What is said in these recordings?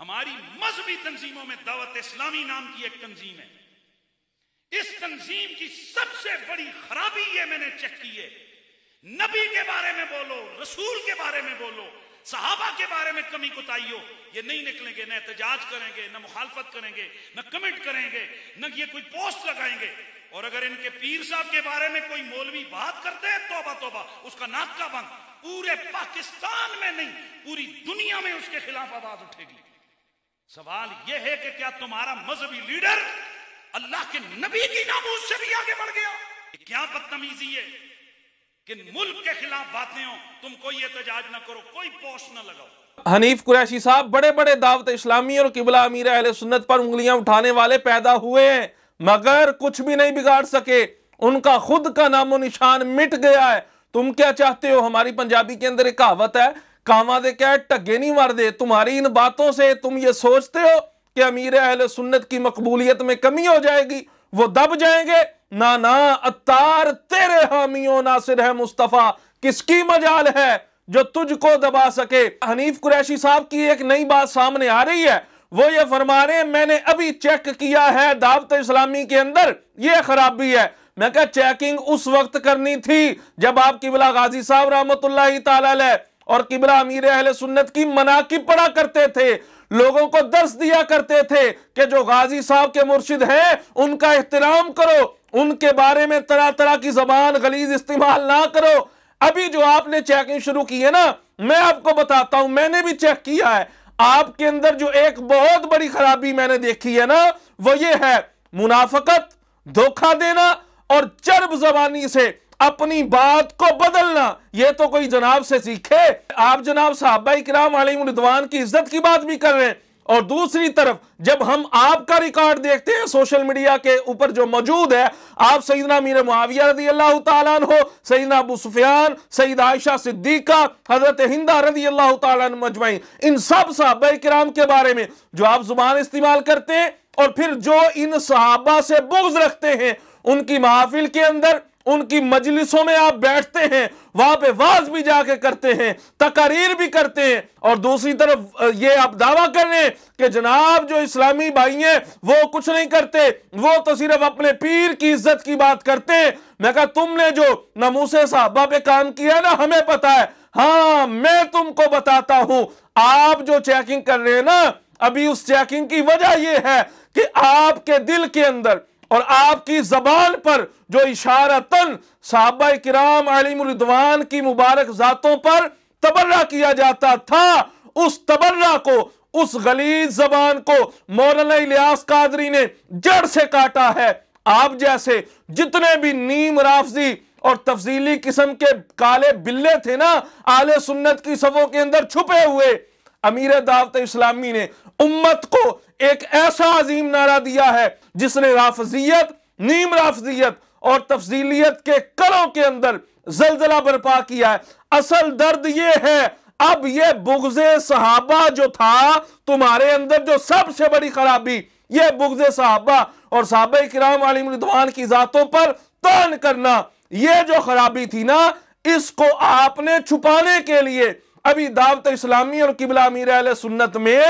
ہماری مذہبی تنظیموں میں دعوت اسلامی نام کی ایک تنظیم ہے. اس تنظیم کی سب سے بڑی خرابی یہ میں نے چیک کی ہے، نبی کے بارے میں بولو، رسول کے بارے میں بولو، صحابہ کے بارے میں کمی کوتاہی ہو، یہ نہیں نکلیں گے، نہ احتجاج کریں گے، نہ مخالفت کریں گے، نہ کمنٹ کریں گے، نہ یہ کوئی پوسٹ لگائیں گے. اور اگر ان کے پیر صاحب کے بارے میں کوئی مولوی بات کرتے ہیں، توبہ توبہ، اس کا ناک کا بند. پورے پاکستان میں نہیں، پوری دنیا میں اس کے خلاف آواز اٹھے گی. سوال یہ ہے کہ کیا تمہارا مذہبی لیڈر اللہ کے نبی کی ناموس سے بھی آگے بڑھ گیا؟ کیا بدتمیزی ہے کہ ملک کے خلاف باتیں ہوں، تم کوئی احتجاج نہ کرو، کوئی پوسٹ نہ لگاؤ. حنیف قریشی صاحب بڑے بڑے دعوت اسلامی اور قبلہ امیر اہل سنت پر انگلیاں اٹھانے والے پیدا ہوئے ہیں، مگر کچھ بھی نہیں بگاڑ سکے. ان کا خود کا نام و نشان مٹ گیا ہے. تم کیا چاہتے ہو؟ ہماری پنجابی کے اندر ایک کہاوت ہے، کاواں دے کہہ ٹگے نہیں مار دے. تمہاری ان باتوں سے تم یہ سوچتے ہو کہ امیر اہل سنت کی مقبولیت میں کمی ہو جائے گی، وہ دب جائیں گے؟ نا اتار تیرے حامیوں ناصر ہے مصطفیٰ، کس کی مجال ہے جو تجھ کو دبا سکے. حنیف قریشی صاحب کی ایک نئی بات سامنے آ رہی ہے، وہ یہ فرما رہے ہیں میں نے ابھی چیک کیا ہے دعوت اسلامی کے اندر یہ خرابی ہے. میں کہا چیکنگ اس وقت کرنی تھی جب آپ قبلہ غازی صاحب رحمت اللہ تعالی علیہ اور قبلہ امیر اہل سنت کی مناقب پڑھا کرتے تھے، لوگوں کو درس دیا کرتے تھے کہ جو غازی صاحب کے مرشد ہیں ان کا احترام کرو، ان کے بارے میں طرح طرح کی زبان غلیظ استعمال نہ کرو. ابھی جو آپ نے چیکنگ شروع کی ہے نا، میں آپ کو بتاتا ہوں، میں نے بھی چیک کیا ہے، آپ کے اندر جو ایک بہت بڑی خرابی میں نے دیکھی ہے نا، وہ یہ ہے منافقت، دھوکہ دینا اور چرب زبانی سے اپنی بات کو بدلنا. یہ تو کوئی جناب سے سیکھے. آپ جناب صحابہ کرام علیہم رضوان کی عزت کی بات بھی کر رہے ہیں، اور دوسری طرف جب ہم آپ کا ریکارڈ دیکھتے ہیں سوشل میڈیا کے اوپر جو موجود ہے، آپ سیدنا امیر معاویہ رضی اللہ تعالیٰ عنہ، سیدنا ابو سفیان، سیدہ عائشہ صدیقہ، حضرت ہندہ رضی اللہ تعالیٰ عنہ مجمعین، ان سب صحابہ کرام کے بارے میں جو آپ زبان استعمال کرتے ہیں، اور پھر جو ان صحابہ سے بغض رکھتے ہیں، ان کی محافل کے اندر، ان کی مجلسوں میں آپ بیٹھتے ہیں، وہاں پہ واز بھی جا کے کرتے ہیں، تقاریر بھی کرتے ہیں، اور دوسری طرف یہ آپ دعویٰ کر رہے ہیں کہ جناب جو اسلامی بھائی ہیں وہ کچھ نہیں کرتے، وہ تو صرف اپنے پیر کی عزت کی بات کرتے ہیں. میں کہا تم نے جو ناموس صحابہ پہ کام کیا ہے نا، ہمیں پتا ہے. ہاں میں تم کو بتاتا ہوں، آپ جو چیکنگ کر رہے ہیں نا، ابھی اس چیکنگ کی وجہ یہ ہے کہ آپ کے دل کے اندر اور آپ کی زبان پر جو اشارتاً صحابہ کرام علیہم رضوان کی مبارک ذاتوں پر تبرہ کیا جاتا تھا، اس تبرہ کو، اس غلیظ زبان کو مولانا الیاس قادری نے جڑ سے کاٹا ہے. آپ جیسے جتنے بھی نیم رافضی اور تفضیلی قسم کے کالے بلے تھے نا اہل سنت کی صفوں کے اندر چھپے ہوئے، امیر دعوت اسلامی نے امت کو ایک ایسا عظیم نعرہ دیا ہے جس نے رافضیت، نیم رافضیت اور تفضیلیت کے کروں کے اندر زلزلہ برپا کیا ہے. اصل درد یہ ہے، اب یہ بغض صحابہ جو تھا تمہارے اندر، جو سب سے بڑی خرابی، یہ بغض صحابہ اور صحابہ کرام علیہم رضوان کی ذاتوں پر طعن کرنا، یہ جو خرابی تھی نا، اس کو آپ نے چھپانے کے لیے ابھی دعوت اسلامی اور قبلہ امیر اہل سنت میں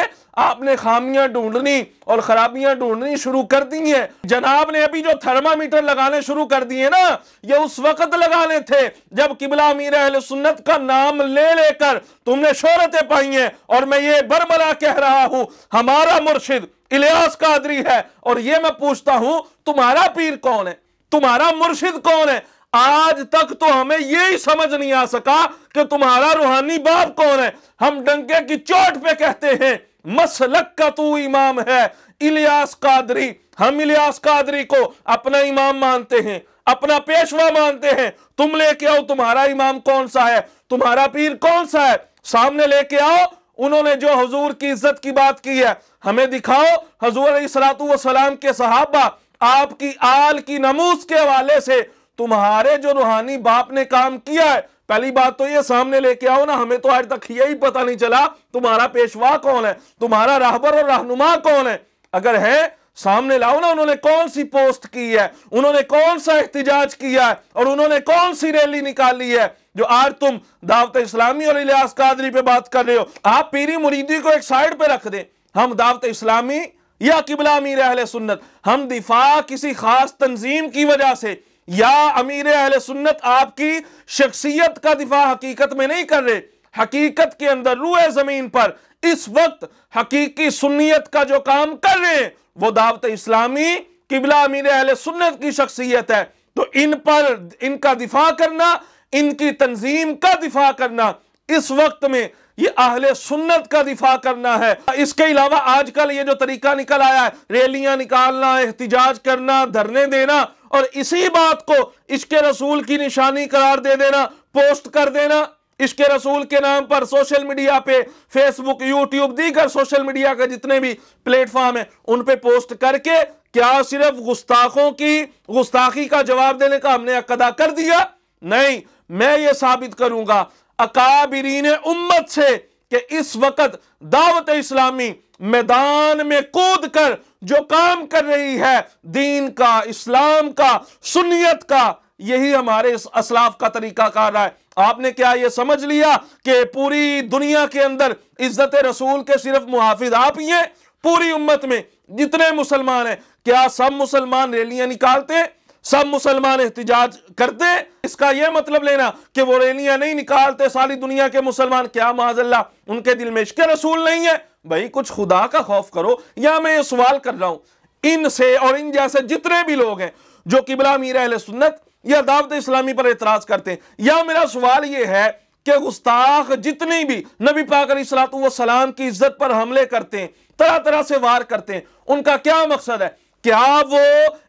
آپ نے خامیاں ڈھونڈنی اور خرابیاں ڈھونڈنی شروع کر دی ہیں. جناب نے ابھی جو تھرمامیٹر لگانے شروع کر دیے نا، یہ اس وقت لگانے تھے جب قبلہ امیر اہل سنت کا نام لے لے کر تم نے شہرتیں پائی ہیں. اور میں یہ برملا کہہ رہا ہوں، ہمارا مرشد الیاس قادری ہے، اور یہ میں پوچھتا ہوں تمہارا پیر کون ہے، تمہارا مرشد کون ہے؟ آج تک تو ہمیں یہی سمجھ نہیں آ سکا کہ تمہارا روحانی باپ کون ہے. ہم ڈنکے کی چوٹ پہ کہتے ہیں مسلک کا تو امام ہے الیاس قادری. ہم الیاس قادری کو اپنا امام مانتے ہیں، اپنا پیشوا مانتے ہیں. تم لے کے آؤ تمہارا امام کون سا ہے، تمہارا پیر کون سا ہے، سامنے لے کے آؤ. انہوں نے جو حضور کی عزت کی بات کی ہے ہمیں دکھاؤ. حضور علیہ السلام کے صحابہ، آپ کی آل کی ناموس کے حوالے سے تمہارے جو روحانی باپ نے کام کیا ہے، پہلی بات تو یہ سامنے لے کے آؤ نا. ہمیں تو آج تک یہی پتہ نہیں چلا تمہارا پیشوا کون ہے، تمہارا راہبر اور رہنما کون ہے. اگر ہے سامنے لاؤ نا، انہوں نے کون سی پوسٹ کی ہے، انہوں نے کون سا احتجاج کیا ہے، اور انہوں نے کون سی ریلی نکالی ہے جو آج تم دعوت اسلامی اور الیاس قادری پہ بات کر رہے ہو. آپ پیری مریدی کو ایک سائیڈ پہ رکھ دیں، ہم دعوت اسلامی یا قبلہ امیر اہل سنت، ہم دفاع کسی خاص تنظیم کی وجہ سے یا امیر اہل سنت آپ کی شخصیت کا دفاع حقیقت میں نہیں کر رہے۔ حقیقت کے اندر روئے زمین پر اس وقت حقیقی سنیت کا جو کام کر رہے ہیں وہ دعوت اسلامی قبلہ امیر اہل سنت کی شخصیت ہے۔ تو ان پر ان کا دفاع کرنا، ان کی تنظیم کا دفاع کرنا اس وقت میں یہ اہل سنت کا دفاع کرنا ہے۔ اس کے علاوہ آج کل یہ جو طریقہ نکل آیا ہے، ریلیاں نکالنا، احتجاج کرنا، دھرنے دینا، اور اسی بات کو عشق رسول کی نشانی قرار دے دینا، پوسٹ کر دینا، عشق رسول کے نام پر سوشل میڈیا پہ، فیس بک، یوٹیوب، دیگر سوشل میڈیا کے جتنے بھی پلیٹ فارم ہیں ان پہ پوسٹ کر کے کیا صرف گستاخوں کی گستاخی کا جواب دینے کا ہم نے حق ادا کر دیا؟ نہیں، میں یہ ثابت کروں گا اکابرین امت سے کہ اس وقت دعوت اسلامی میدان میں کود کر جو کام کر رہی ہے دین کا، اسلام کا، سنیت کا، یہی ہمارے اسلاف کا طریقہ کار رہا ہے۔ آپ نے کیا یہ سمجھ لیا کہ پوری دنیا کے اندر عزت رسول کے صرف محافظ آپ ہی ہیں؟ پوری امت میں جتنے مسلمان ہیں کیا سب مسلمان ریلیاں نکالتے ہیں؟ سب مسلمان احتجاج کرتے ہیں؟ اس کا یہ مطلب لینا کہ وہ ریلیاں نہیں نکالتے ساری دنیا کے مسلمان، کیا معاذ اللہ ان کے دل میں عشق رسول نہیں ہے؟ بھائی کچھ خدا کا خوف کرو۔ یا میں یہ سوال کر رہا ہوں ان سے اور ان جیسے جتنے بھی لوگ ہیں جو قبلہ امیر اہل سنت یا دعوت اسلامی پر اعتراض کرتے ہیں، یا میرا سوال یہ ہے کہ گستاخ جتنی بھی نبی پاک علیہ الصلوۃ والسلام کی عزت پر حملے کرتے ہیں، طرح طرح سے وار کرتے ہیں، ان کا کیا مقصد ہے؟ کیا وہ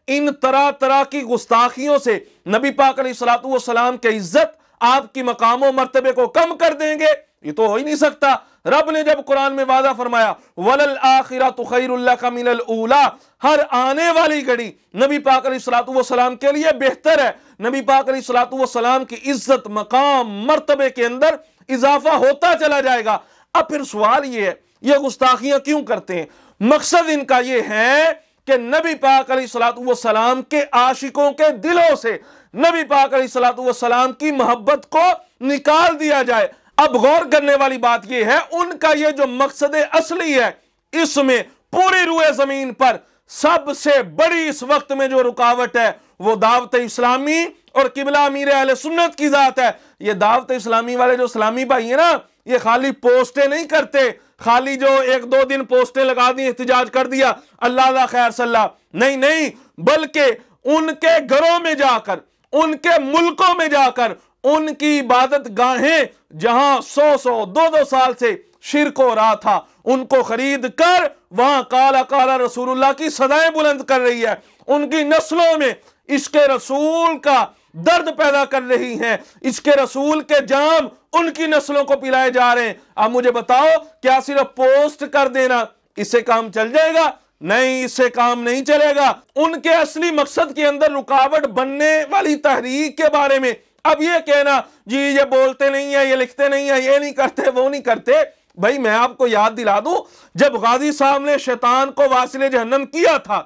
ان طرح طرح کی گستاخیوں سے نبی پاک علیہ الصلوۃ والسلام کی عزت، آپ کی مقام و مرتبے کو کم کر دیں گے؟ یہ تو ہو ہی نہیں سکتا۔ رب نے جب قرآن میں وعدہ فرمایا وَلَلْآخِرَةُ خَيْرٌ لَكَ مِنَ الْأُولَىٰ، ہر آنے والی گھڑی نبی پاک علیہ الصلوۃ والسلام کے لیے بہتر ہے، نبی پاک علیہ الصلوۃ والسلام کی عزت، مقام، مرتبے کے اندر اضافہ ہوتا چلا جائے گا۔ اب پھر سوال یہ ہے یہ گستاخیاں کیوں کرتے ہیں؟ مقصد ان کا یہ ہے کہ نبی پاک علیہ الصلوۃ والسلام کے عاشقوں کے دلوں سے نبی پاک علیہ الصلوۃ والسلام کی محبت کو نکال دیا جائے۔ اب غور کرنے والی بات یہ ہے ان کا یہ جو مقصد اصلی ہے، اس میں پوری روئے زمین پر سب سے بڑی اس وقت میں جو رکاوٹ ہے وہ دعوت اسلامی اور قبلہ امیر اہل سنت کی ذات ہے۔ یہ دعوت اسلامی والے جو اسلامی بھائی ہیں نا، یہ خالی پوسٹیں نہیں کرتے، خالی جو ایک دو دن پوسٹیں لگا دی، احتجاج کر دیا، اللہ اللہ خیر صلی اللہ، نہیں، بلکہ ان کے گھروں میں جا کر، ان کے ملکوں میں جا کر، ان کی عبادت گاہیں جہاں 100 سال سے شرک ہو رہا تھا، ان کو خرید کر وہاں قال رسول اللہ کی صدائیں بلند کر رہی ہے، ان کی نسلوں میں عشق رسول کا درد پیدا کر رہی ہیں، عشق رسول کے جام ان کی نسلوں کو پلائے جا رہے ہیں۔ اب مجھے بتاؤ کیا صرف پوسٹ کر دینا اس سے کام چل جائے گا؟ نہیں، اس سے کام نہیں چلے گا۔ ان کے اصلی مقصد کے اندر رکاوٹ بننے والی تحریک کے بارے میں اب یہ کہنا جی یہ بولتے نہیں ہیں، یہ لکھتے نہیں ہیں، یہ نہیں کرتے، وہ نہیں کرتے، بھائی میں آپ کو یاد دلا دوں جب غازی صاحب نے شیطان کو واصل جہنم کیا تھا،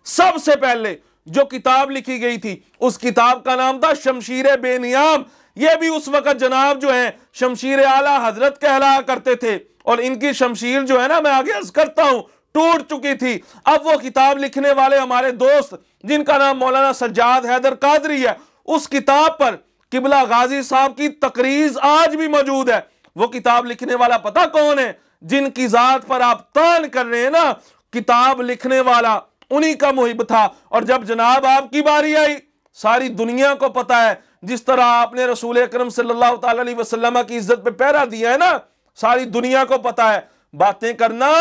سب سے پہلے جو کتاب لکھی گئی تھی اس کتاب کا نام تھا شمشیر بے نیام۔ یہ بھی اس وقت جناب جو ہیں شمشیر اعلیٰ حضرت کہلایا کرتے تھے، اور ان کی شمشیر جو ہے نا، میں آگے عرض کرتا ہوں، ٹوٹ چکی تھی۔ اب وہ کتاب لکھنے والے ہمارے دوست جن کا نام مولانا سجاد حیدر قادری ہے، اس کتاب پر قبلہ غازی صاحب کی تقریض آج بھی موجود ہے۔ وہ کتاب لکھنے والا پتہ کون ہے؟ جن کی ذات پر آپ تان کر رہے ہیں نا، کتاب لکھنے والا انہی کا محب تھا۔ اور جب جناب آپ کی باری آئی، ساری دنیا کو پتہ ہے جس طرح آپ نے رسول اکرم صلی اللہ تعالی علیہ وسلم کی عزت پہ پہرا دیا ہے نا، ساری دنیا کو پتہ ہے۔ باتیں کرنا،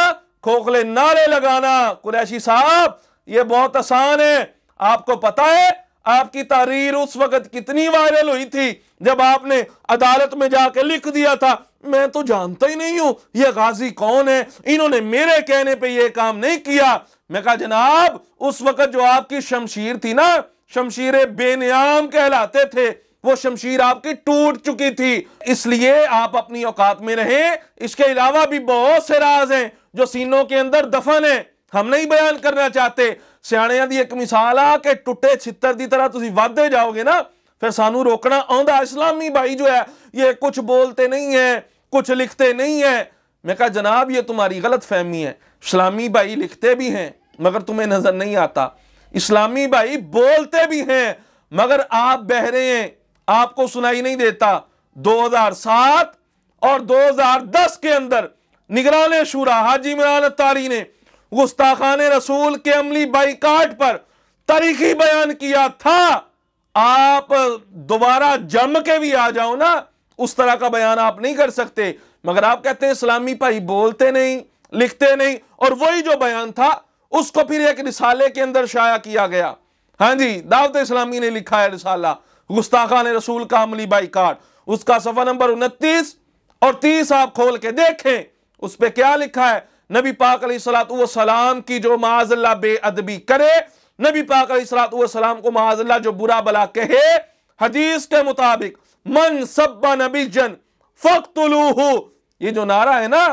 کھوکھلے نعرے لگانا قریشی صاحب یہ بہت آسان ہے۔ آپ کو پتہ ہے آپ کی تحریر اس وقت کتنی وائرل ہوئی تھی جب آپ نے عدالت میں جا کے لکھ دیا تھا میں تو جانتا ہی نہیں ہوں یہ غازی کون ہے، انہوں نے میرے کہنے پہ یہ کام نہیں کیا۔ میں کہا جناب اس وقت جو آپ کی شمشیر تھی نا، شمشیر بے نیام کہلاتے تھے، وہ شمشیر آپ کی ٹوٹ چکی تھی، اس لیے آپ اپنی اوقات میں رہیں۔ اس کے علاوہ بھی بہت سے راز ہیں جو سینوں کے اندر دفن ہیں، ہم نہیں بیان کرنا چاہتے۔ سیاڑیاں دی ایک مثال آ کہ ٹوٹے چھتر دی طرح تسی ودے جاؤ گے نا، پھر سانو روکنا آندا۔ اسلامی بھائی جو ہے یہ کچھ بولتے نہیں ہیں، کچھ لکھتے نہیں ہیں، میں کہا جناب یہ تمہاری غلط فہمی ہے، اسلامی بھائی لکھتے بھی ہیں مگر تمہیں نظر نہیں آتا، اسلامی بھائی بولتے بھی ہیں مگر آپ بہرے ہیں، آپ کو سنائی نہیں دیتا۔ 2007 اور 2010 کے اندر نگران شورا حاجی عمران اتاری نے گستاخان رسول کے عملی بائیکاٹ پر تاریخی بیان کیا تھا۔ آپ دوبارہ جم کے بھی آ جاؤ نا، اس طرح کا بیان آپ نہیں کر سکتے، مگر آپ کہتے ہیں اسلامی بھائی بولتے نہیں، لکھتے نہیں، اور وہی جو بیان تھا اس کو پھر ایک رسالے کے اندر شائع کیا گیا۔ ہاں جی، دعوت اسلامی نے لکھا ہے رسالہ گستاخان رسول کا عملی بائیکاٹ، اس کا صفحہ نمبر 29 اور 30 آپ کھول کے دیکھیں، اس پہ کیا لکھا ہے؟ نبی پاک علیہ الصلوۃ والسلام کی جو معاذ اللہ بے ادبی کرے، نبی پاک علیہ الصلوۃ والسلام کو معاذ اللہ جو برا بلا کہے، حدیث کے مطابق من سب نبیا فاقتلوہ، یہ جو نعرہ ہے نا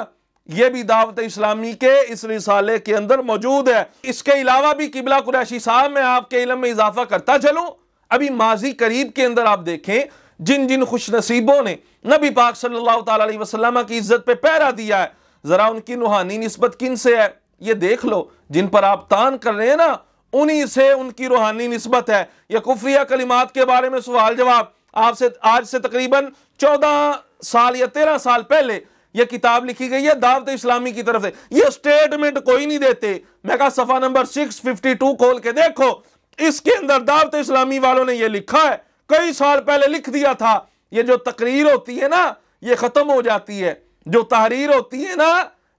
یہ بھی دعوت اسلامی کے اس رسالے کے اندر موجود ہے۔ اس کے علاوہ بھی قبلہ قریشی صاحب میں آپ کے علم میں اضافہ کرتا چلوں، ابھی ماضی قریب کے اندر آپ دیکھیں جن جن خوش نصیبوں نے نبی پاک صلی اللہ تعالی علیہ وسلم کی عزت پہ پہرا دیا ہے، ذرا ان کی روحانی نسبت کن سے ہے یہ دیکھ لو۔ جن پر آپ تان کر رہے ہیں نا انہی سے ان کی روحانی نسبت ہے۔ یہ کفریہ کلمات کے بارے میں سوال جواب آپ سے آج سے تقریباً 14 سال یا 13 سال پہلے یہ کتاب لکھی گئی ہے دعوت اسلامی کی طرف سے، یہ سٹیٹمنٹ کوئی نہیں دیتے۔ میں کہا صفحہ نمبر 652 کھول کے دیکھو، اس کے اندر دعوت اسلامی والوں نے یہ لکھا ہے، کئی سال پہلے لکھ دیا تھا۔ یہ جو تقریر ہوتی ہے نا یہ ختم ہو جاتی ہے، جو تحریر ہوتی ہے نا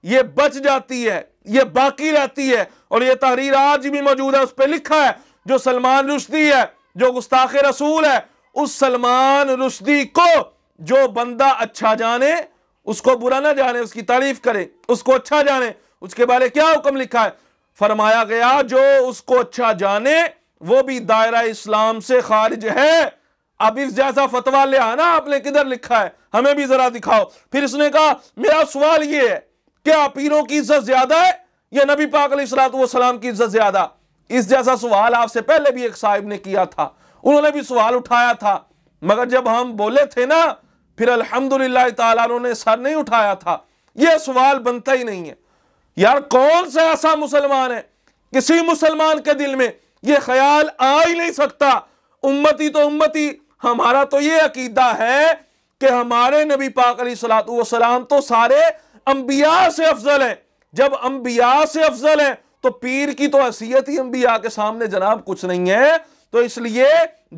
یہ بچ جاتی ہے، یہ باقی رہتی ہے، اور یہ تحریر آج بھی موجود ہے۔ اس پہ لکھا ہے جو سلمان رشدی ہے، جو گستاخ رسول ہے، اس سلمان رشدی کو جو بندہ اچھا جانے اس کو برا نہ جانے، اس کی تعریف کرے، اس کو اچھا جانے۔ اس کے بارے کیا حکم لکھا ہے؟ فرمایا گیا جو اس کو اچھا جانے وہ بھی دائرہ اسلام سے خارج ہے۔ اب اس جیسا فتویٰ لے آنا آپ نے کدھر لکھا ہے، ہمیں بھی ذرا دکھاؤ۔ پھر اس نے کہا میرا سوال یہ ہے، کیا پیروں کی عزت زیادہ ہے یا نبی پاک علیہ الصلوۃ والسلام کی عزت زیادہ؟ اس جیسا سوال آپ سے پہلے بھی ایک صاحب نے کیا تھا، انہوں نے بھی سوال اٹھایا تھا، مگر جب ہم بولے تھے نا پھر الحمدللہ تعالیٰ انہوں نے سر نہیں اٹھایا تھا۔ یہ سوال بنتا ہی نہیں ہے یار، کون سا ایسا مسلمان ہے، کسی مسلمان کے دل میں یہ خیال آ ہی نہیں سکتا۔ امتی تو امتی، ہمارا تو یہ عقیدہ ہے کہ ہمارے نبی پاک علیہ الصلوۃ والسلام تو سارے انبیاء سے افضل ہیں۔ جب انبیاء سے افضل ہیں تو پیر کی تو حیثیت ہی انبیاء کے سامنے جناب کچھ نہیں ہے۔ تو اس لیے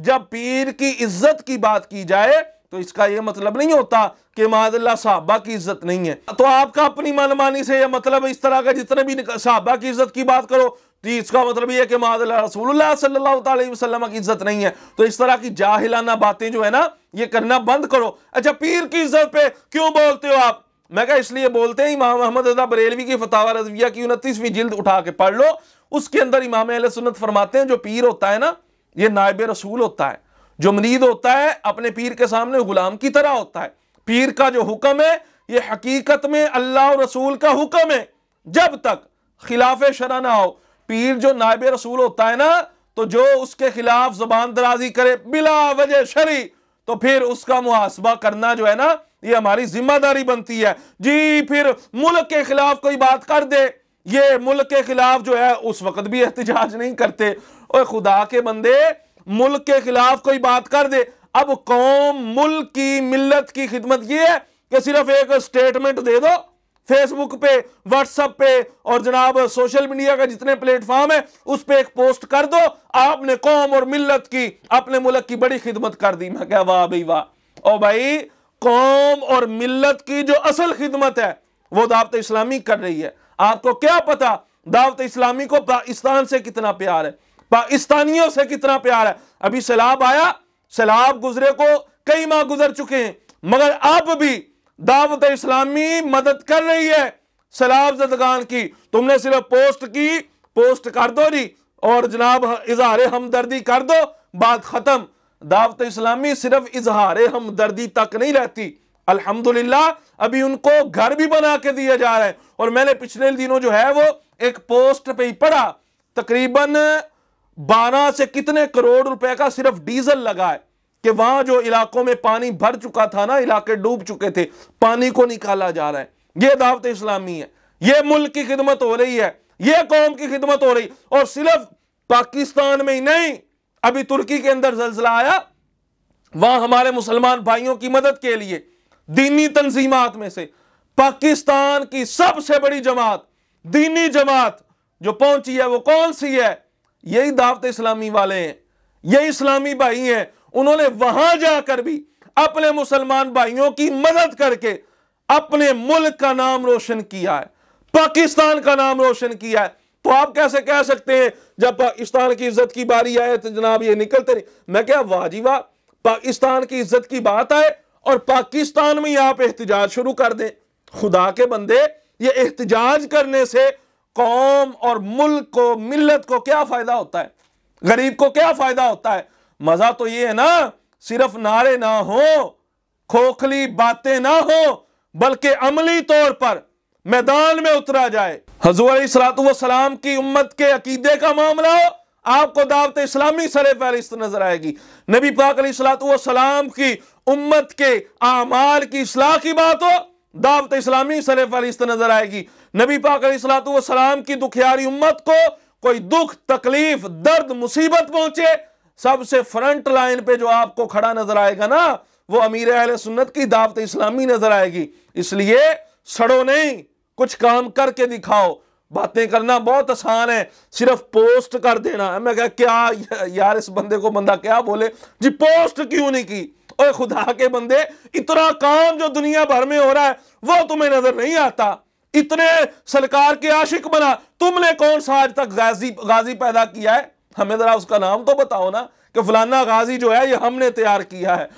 جب پیر کی عزت کی بات کی جائے تو اس کا یہ مطلب نہیں ہوتا کہ معاذ اللہ صحابہ کی عزت نہیں ہے۔ تو آپ کا اپنی منمانی سے یہ مطلب اس طرح کا جتنے بھی صحابہ کی عزت کی بات کرو تو اس کا مطلب یہ ہے کہ معاذ اللہ رسول اللہ صلی اللہ علیہ وسلم کی عزت نہیں ہے۔ تو اس طرح کی جاہلانہ باتیں جو ہے نا یہ کرنا بند کرو۔ اچھا پیر کی عزت پہ کیوں بولتے ہو آپ؟ میں کہا اس لیے بولتے ہیں، امام احمد رضا بریلوی کی فتاوی رضویہ کی 29ویں جلد اٹھا کے پڑھ لو، اس کے اندر امام اہل سنت فرماتے ہیں جو پیر ہوتا ہے نا یہ نائب رسول ہوتا ہے، جو مرید ہوتا ہے اپنے پیر کے سامنے غلام کی طرح ہوتا ہے۔ پیر کا جو حکم ہے یہ حقیقت میں اللہ اور رسول کا حکم ہے، جب تک خلاف شرع نہ ہو۔ پیر جو نائب رسول ہوتا ہے نا تو جو اس کے خلاف زبان درازی کرے بلا وجہ شرعی تو پھر اس کا محاسبہ کرنا جو ہے نا یہ ہماری ذمہ داری بنتی ہے۔ جی پھر ملک کے خلاف کوئی بات کر دے، یہ ملک کے خلاف جو ہے اس وقت بھی احتجاج نہیں کرتے۔ اوہ خدا کے بندے، ملک کے خلاف کوئی بات کر دے، اب قوم ملک کی ملت کی خدمت یہ ہے کہ صرف ایک سٹیٹمنٹ دے دو فیس بک پہ، واٹس ایپ پہ اور جناب سوشل میڈیا کا جتنے پلیٹ فارم ہے اس پہ ایک پوسٹ کر دو، آپ نے قوم اور ملت کی اپنے ملک کی بڑی خدمت کر دی۔ میں کہا واہ بھائی واہ، او بھائی قوم اور ملت کی جو اصل خدمت ہے وہ دعوت اسلامی کر رہی ہے۔ آپ کو کیا پتا دعوت اسلامی کو پاکستان سے کتنا پیار ہے، پاکستانیوں سے کتنا پیار ہے۔ ابھی سیلاب آیا، سیلاب گزرے کو کئی ماہ گزر چکے ہیں، مگر اب بھی دعوت اسلامی مدد کر رہی ہے سیلاب زدگان کی۔ تم نے صرف پوسٹ کر دو جی اور جناب اظہار ہمدردی کر دو، بات ختم۔ دعوت اسلامی صرف اظہار ہمدردی تک نہیں رہتی، الحمدللہ ابھی ان کو گھر بھی بنا کے دیا جا رہا ہے۔ اور میں نے پچھلے دنوں جو ہے وہ ایک پوسٹ پہ ہی پڑھا، تقریباً 12 سے کتنے کروڑ روپے کا صرف ڈیزل لگا ہے کہ وہاں جو علاقوں میں پانی بھر چکا تھا نا، علاقے ڈوب چکے تھے، پانی کو نکالا جا رہا ہے۔ یہ دعوت اسلامی ہے، یہ ملک کی خدمت ہو رہی ہے، یہ قوم کی خدمت ہو رہی، اور صرف پاکستان میں ہی نہیں، ابھی ترکی کے اندر زلزلہ آیا، وہاں ہمارے مسلمان بھائیوں کی مدد کے لیے دینی تنظیمات میں سے پاکستان کی سب سے بڑی جماعت، دینی جماعت جو پہنچی ہے وہ کون سی ہے؟ یہی دعوت اسلامی والے ہیں، یہی اسلامی بھائی ہیں۔ انہوں نے وہاں جا کر بھی اپنے مسلمان بھائیوں کی مدد کر کے اپنے ملک کا نام روشن کیا ہے، پاکستان کا نام روشن کیا ہے۔ تو آپ کیسے کہہ سکتے ہیں جب پاکستان کی عزت کی باری آئے تو جناب یہ نکلتے نہیں؟ میں کیا واہ واہ، پاکستان کی عزت کی بات آئے اور پاکستان میں آپ احتجاج شروع کر دیں۔ خدا کے بندے، یہ احتجاج کرنے سے قوم اور ملک کو، ملت کو کیا فائدہ ہوتا ہے؟ غریب کو کیا فائدہ ہوتا ہے؟ مزہ تو یہ ہے نا، صرف نعرے نہ ہو، کھوکھلی باتیں نہ ہو، بلکہ عملی طور پر میدان میں اترا جائے۔ حضور علیہ السلام کی امت کے عقیدے کا معاملہ ہو، آپ کو دعوت اسلامی سر فہرست نظر آئے گی۔ نبی پاک علیہ السلام کی امت کے اعمال کی اصلاح کی بات ہو، دعوت اسلامی سر فہرست نظر آئے گی۔ نبی پاک علیہ السلام کی دکھیاری امت کو کوئی دکھ، تکلیف، درد، مصیبت پہنچے، سب سے فرنٹ لائن پہ جو آپ کو کھڑا نظر آئے گا نا، وہ امیر اہل سنت کی دعوت اسلامی نظر آئے گی۔ اس لیے سڑو نہیں، کچھ کام کر کے دکھاؤ۔ باتیں کرنا بہت آسان ہے، صرف پوسٹ کر دینا۔ میں کہا کیا یار، اس بندے کو بندہ کیا بولے جی، پوسٹ کیوں نہیں کی؟ اوہ خدا کے بندے، اتنا کام جو دنیا بھر میں ہو رہا ہے وہ تمہیں نظر نہیں آتا؟ اتنے سرکار کے عاشق بنا، تم نے کون سا آج تک غازی پیدا کیا ہے؟ ہمیں ذرا اس کا نام تو بتاؤ نا، کہ فلانا غازی جو ہے یہ ہم نے تیار کیا ہے۔